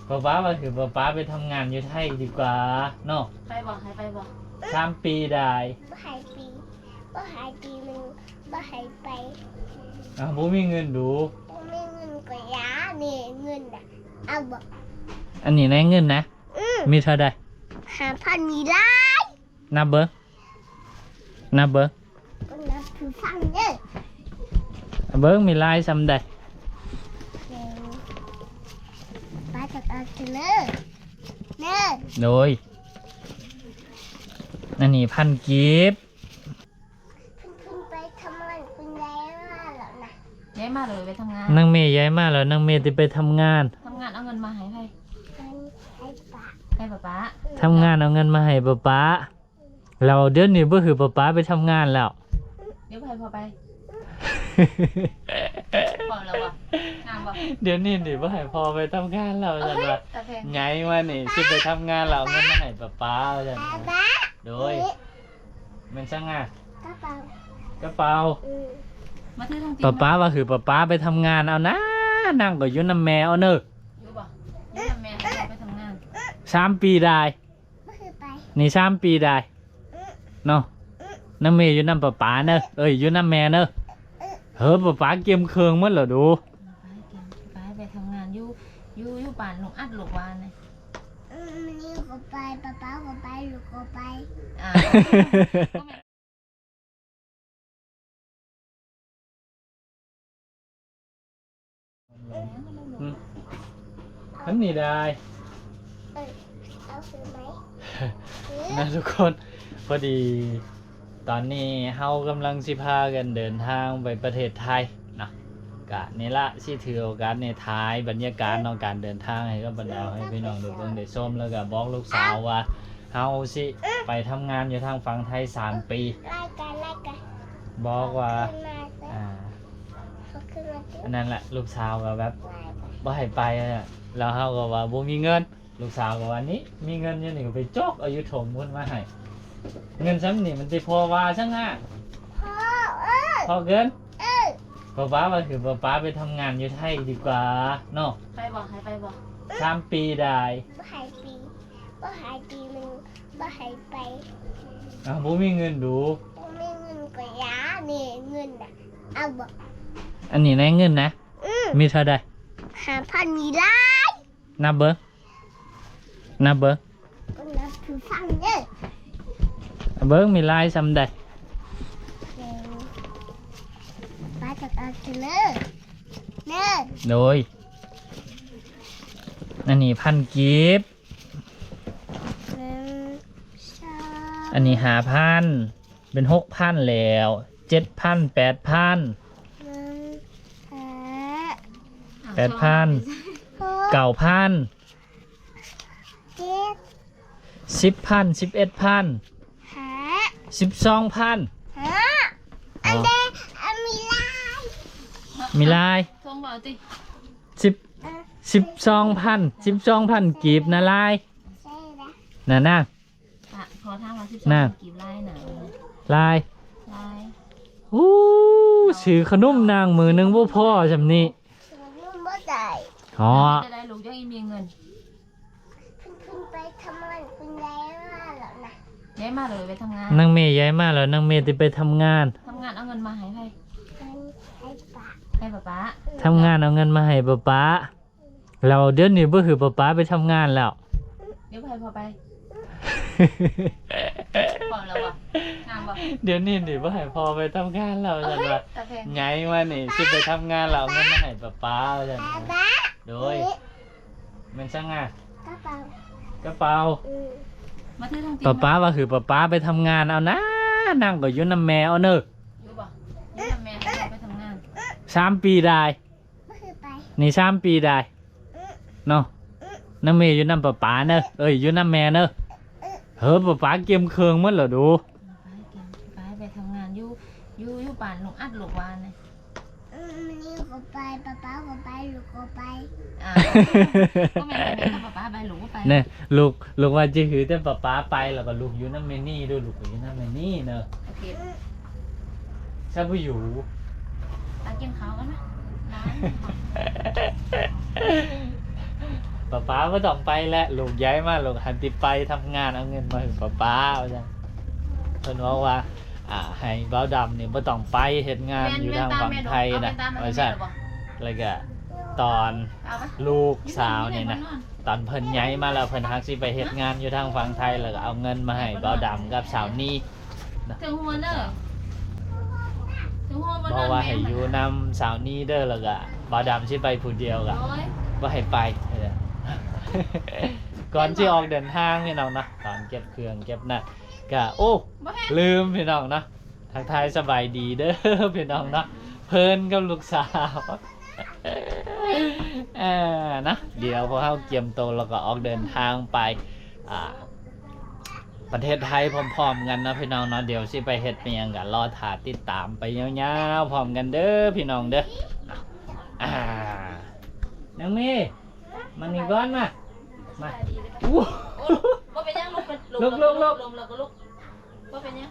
ป้าว่าคือป้าไปทำงานอยู่ไทยดีกว่าเนาะไปบอกให้ไปบอก3 ปีได้บ่หายปีบ่หายปีมึงบ่หายไปบ่มีเงินดูบ่มีเงินก็ยานี่เงินน่ะเอาบ่อันนี้ในเงินนะมีเท่าใด5,000มีหลาย นับเบิ่งก็นับถือฟังเด้อเบิ่งมีลายซำใดป้าจะเอาเถอะเด้อโดยอันนี้1,000 กีบคุณไปทำงานคุณยายมาแล้วนะย้ายมาเลยไปทำงานนางเมย์ย้ายมาแล้วนางเมย์สิไปทำงานเอาเงินมาให้ใครให้ป้าให้ป๊าทำงานเอาเงินมาให้ป้าเราเดี๋ยวนี้บ่คือป้าไปทำงานแล้วเดี๋ยวพอไปพอแล้ววะงามวะเดี๋ยวนี้บ่ให้พ่อไปทำงานแล้วจังว่าไงว่านี่สิไปทำงานแล้วเงินมาให้ป้าจังโดยมันช่างอ่ะกระเป๋ามาถือทางป้าว่าคือป้าไปทำงานเอานะนั่งก็อยู่นำแม่เอาเนอะอยู่บ่อยู่นำแม่ไปทำงาน3 ปีได้นี่3 ปีได้เนาะน้ำเมย์อยู่นำป้าเนอะอยู่นำแม่เนอะป้าเกมเครื่องมันเหรอดูไปทำงานอยู่ป่านหลงอัดหลงวานเลยนี่ก็ไปป้าก็ไปลูกก็ไปอันนี้ได้เอาซื้อไหมนะทุกคนพอดีตอนนี้เฮากำลังสิพากันเดินทางไปประเทศไทยนะกะนี่ละสิถือโอกาสในท้ายบรรยากาศในการเดินทางให้กับบรรดาให้พี่น้องได้เบิ่งได้ชมแล้วก็บอกลูกสาวว่าเฮาสิไปทำงานอยู่ทางฝั่งไทย3 ปีไล่กันบอกว่าอันนั้นแหละลูกสาวก็แบบบ่ให้ไปแล้วเฮาก็ว่าบ่มีเงินลูกสาวก็ว่านี้มีเงินอยู่นี่ก็ไปจกเอาอยู่ถมเพิ่นมาให้เงินซ้ำนี่มันสิพอว่าซั่งอ่ะพอเกินป้าว่าคือป้าไปทำงานอยู่ไทยดีกว่าเนาะไปบอกให้ไปบอก3 ปีได้บ่หายปีมึงบ่หายไปบ่มีเงินดูบ่มีเงินก็ยานี่เงินน่ะเอาบ่อันนี้ในเงินนะมีเท่าใด5,000มีหลายนับเบิ่งก็นับถือฟังเด้อเบิ่งมีลายซำใดป้าจะเอาเถอะเด้อโดยอันนี้1,000 กีบอันนี้5,000เป็น 6,000 แล้ว7,000 8,000 8,000 9,000 10,000 11,000 12,000อันเดมีลายทวงบ่ติ12,000 กีบนะลายน่ะขอทางว่า12กีบลายน่ะลายซื้อขนมนางมือนึงบ่พอจำนี้บ่ได้ได้ลูกยังมีเงินคุณไปทำงานคุณยายมาแล้วนะย้ายมาเลยไปทำงานนางเมย์ย้ายมาแล้วนางเมย์สิไปทำงานเอาเงินมาให้ใครให้ป๊าทำงานเอาเงินมาให้ป้าเราเดี๋ยวนี้บ่คือป้าไปทำงานแล้วเดี๋ยวพอไปพอแล้ววะงามวะเดี๋ยวนี้บ่ให้พ่อไปทำงานแล้วจังว่าไงว่านี่สิไปทำงานแล้วเงินมาให้ป้าจังโดยมันช่างอ่ะกระเป๋ามาถือทางป้าว่าคือป้าไปทำงานเอานะนั่งก็อยู่นำแม่เอาเนอะอยู่บ่อยู่นำแม่ไปทำงาน3 ปีได้นี่3 ปีได้เนาะน้ำเมย์อยู่นำป้าเนอะอยู่นำแม่เนอะป้าเกมเครื่องมันเหรอดูไปทำงานอยู่ป่านหลงอัดหลงวานเลยนี่ก็ไปป้าก็ไปลูกก็ไปก็แม่ป้าไปลูกก็ไปเนี่ยลูกว่าจะคือแต่ป้าไปแล้วก็ลูกอยู่น้ำเมนี่ด้วยลูกอยู่น้ำเมนี่เนอะชอบอยู่กินข้าวกันไหมร้าน ป้าไม่ต้องไปแล้วลูกย้ายมาลูกหันติไปทำงานเอาเงินมาให้ป้าว่าจังเพิ่นบอกว่าให้เบาดำเนี่ยไม่ต้องไปเฮ็ดงานอยู่ทางฝั่งไทยนะว่าซั่นแล้วก็ตอนลูกสาวนี่นะตอนเพิ่นย้ายมาแล้วเพิ่นฮักสิไปเฮ็ดงานอยู่ทางฝั่งไทยแล้วก็เอาเงินมาให้เบาดำกับสาวนี่ ถึงหัวเนอะถึงหัวบน บอก นั้น ว่าให้อยู่นำสาวนี่เด้อแล้วก็เบาดำสิไปผู้เดียวก็ โอ้ย บ่ให้ไป ก่อนที่ออกเดินทางพี่น้องนะตอนเก็บเครื่องเก็บน่ะก็โอ้ บ่ให้ ลืมพี่น้องนะทักทายสบายดีเด้อ พี่น้องนะเพิ่นกับลูกสาวนะเดี๋ยวพอเข้าเกียมโตวแล้วก็ออกเดินทางไปประเทศไทยพร้อมๆกันนะพี่น้องเนาะเดี๋ยวสิไปเฮ็ดเป็นหยังกันรอถ่าติดตามไปยาวๆพร้อมกันเด้อพี่น้องเด้อน้องเมย์มานี่ก่อนมาอู้ บ่เป็นยังลุกเป็น ลุก แล้วก็ลุกบ่เป็นยัง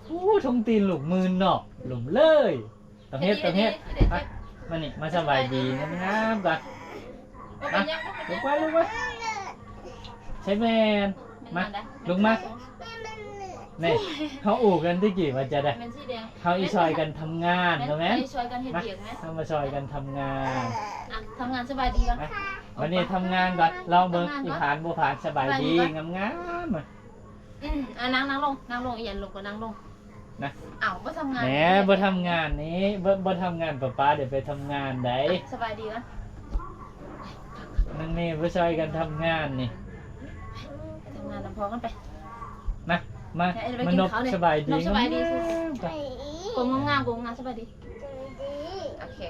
อู้ทงตีนหลุกมือเนาะหลุมเลยต้องเฮ็ดไปมานี่มาสบายดีงามๆก่อน บ่เป็นยัง ลุกไว้ใช้แมนมาลุกมานี่เขาอู่กันที่กี่ว่าจะได้ เป็นสีแดง เขาอีซอยกันทำงานถูกไหม ช่วยกันเฮ็ดเบียกไหม เขามาซอยกันทำงาน ทำงานสบายดีกัน วันนี้ทำงานก่อนลองเบิ่งอีผ่านบ่ผ่านสบายดีงามๆ นั่งลงอีหยันลงก็นั่งลง นะ อ้าวบ่ทำงาน แหมบ่ทำงานนี้บ่ทำงานป้าเดี๋ยวไปทำงานได้ สบายดีกัน นั่นนี่บ่ซอยกันทำงานนี่ ทำงานลำพอกันไป นะมา เดี๋ยวไป มา กิน นบ ข้าวเลย สบายดี นบสบายดี ไป กูงามสบายดีโอเค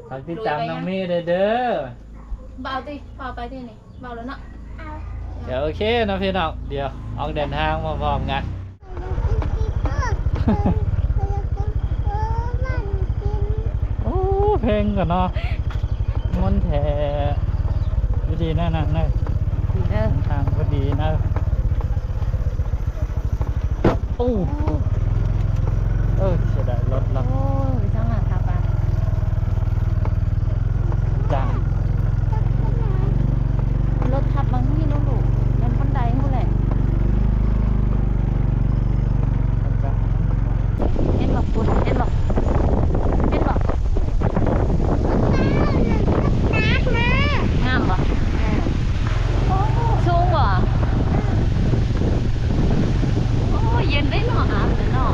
ฝากติดตามน้องเมย์เด้อ เบาไปที่นี่เบาแล้วเนาะ เอา เดี๋ยวโอเคนะพี่น้องเดี๋ยวออกเดินทางพร้อมๆกัน โอ้เพลงก่อนเนาะมนแถดีๆนะเนอะ ดีเด้อ ทางก็ดีนะโอ้เสียดายรถเรา โอ้ยช่างงานทับอ่ะ จ้าง รถทับบางที่นู้นลูกเป็นบันไดนู่นแหละเห็นบอกคุณเห็นบอกงามบ่สูงบ่โอ้เย็นได้หน่ออาบเลยเนาะ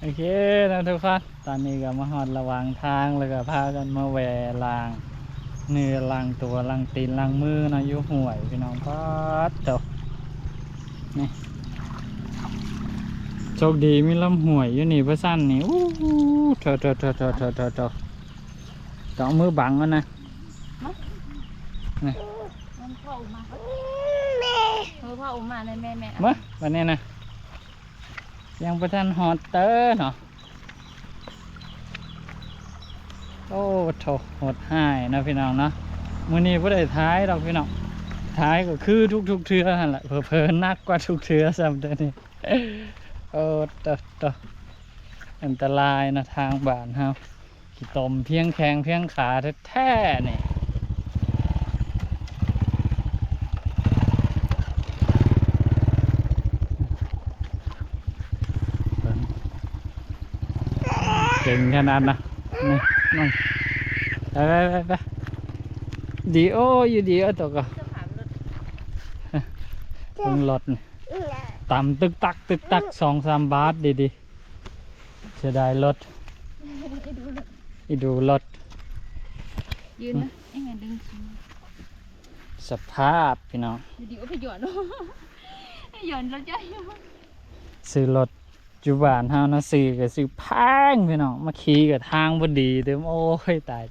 โอเคนะทุกคนตอนนี้ก็มาหอดระหว่างทางแล้วก็พากันมาแหวล้างเนื้อล้างตัวล้างตีนล้างมือนะอยู่ห่วยพี่น้องป๊าดเจ้านี่โชคดีมีลำห่วยอยู่นี่เพื่อสั้นนี่อู้เถอะเจาะมือบังแล้วนะนี่ มันพ่ออุ้มมา แม่ พ่ออุ้มมาเลยแม่ มาวันนี้นะยังประทันฮอตเตอร์เนาะโอ้โถโหดหายนะพี่น้องเนาะมื้อนี้บ่ได้ท้ายดอกพี่น้องท้ายก็คือทุกเทื่อนั่นแหละเผลอๆหนักกว่าทุกเทื่อซ้ำเด้อนี่โอ้ตะอันตรายนะทางบ้านเฮาขี้ตมเพียงแข้งเพียงขาแท้ๆนี่เก่งขนาดนะนี่น้องไปดีโออยู่ดีโอตัวก็เพิ่งรถนี่ต่ำตึกตัก2-3 บาทดีเสียดายรถอีดูรถ ยืนนะยังไงดึง สภาพพี่น้อง ดีก็ไปหย่อนหย่อนแล้วจ้ะ ซื้อรถจุบานเฮานะซื้อก็ซื้อแพงพี่น้องมาขี่กับทางบ่ดีเต็มโอ้ยตาย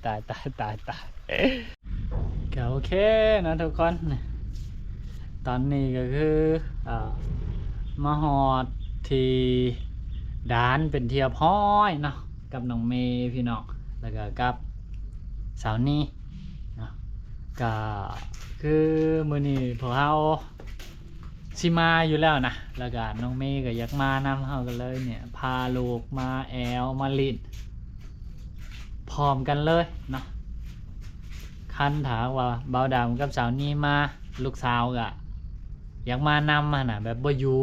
ก็โอเคนะทุกคนตอนนี้ก็คือมาหอดที่ด่านเป็นเทียบห้อยเนาะกับน้องเมย์พี่น้องแล้วก็กับสาวนี่เนาะก็คือมื้อนี้พวกเรา สิมาอยู่แล้วนะแล้วก็น้องเมย์ก็อยากมานำเฮากันเลยเนี่ยพาลูกมาแอลมาลิดพร้อมกันเลยเนาะคันถามว่าเบาดำกับสาวนี่มาลูกสาวก็อยากมานำน่ะแบบบ่อยู่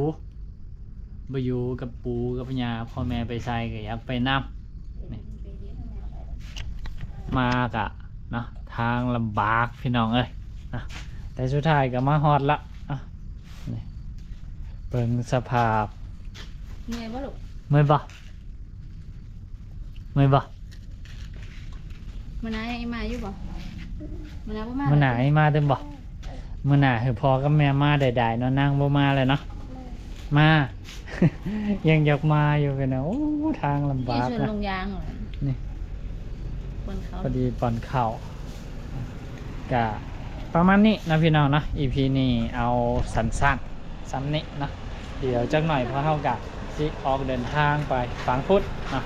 กับปู่กับย่าพ่อแม่ไปใส่ก็อยากไปนำนี่มากะเนาะทางลำบากพี่น้องเอ้ยนะแต่สุดท้ายก็มาฮอดละอ่ะนี่เบิ่งสภาพ เมื่อยบ่ลูก เมื่อยบ่ มื้อหน้ายังมาอยู่บ่มื้อหน้าบ่มา มื้อหน้าให้มาเด้อบ่มื้อหน้าให้พ่อกับแม่มาได้ๆเนาะนางบ่มาเลยเนาะมา ยังอยากมาอยู่กันนะโอ้ทางลำ ที่ บาก ชวน นะ ลงยางเหรอ นี่ คนเขา พอดีปอนเข่าก็ประมาณนี้นะพี่น้องเนาะ EP นี้เอาสั้นๆซ้ำนี้นะเดี๋ยวจักหน่อยพอเฮากับสิออกเดินทางไปฝังพุทธเนาะ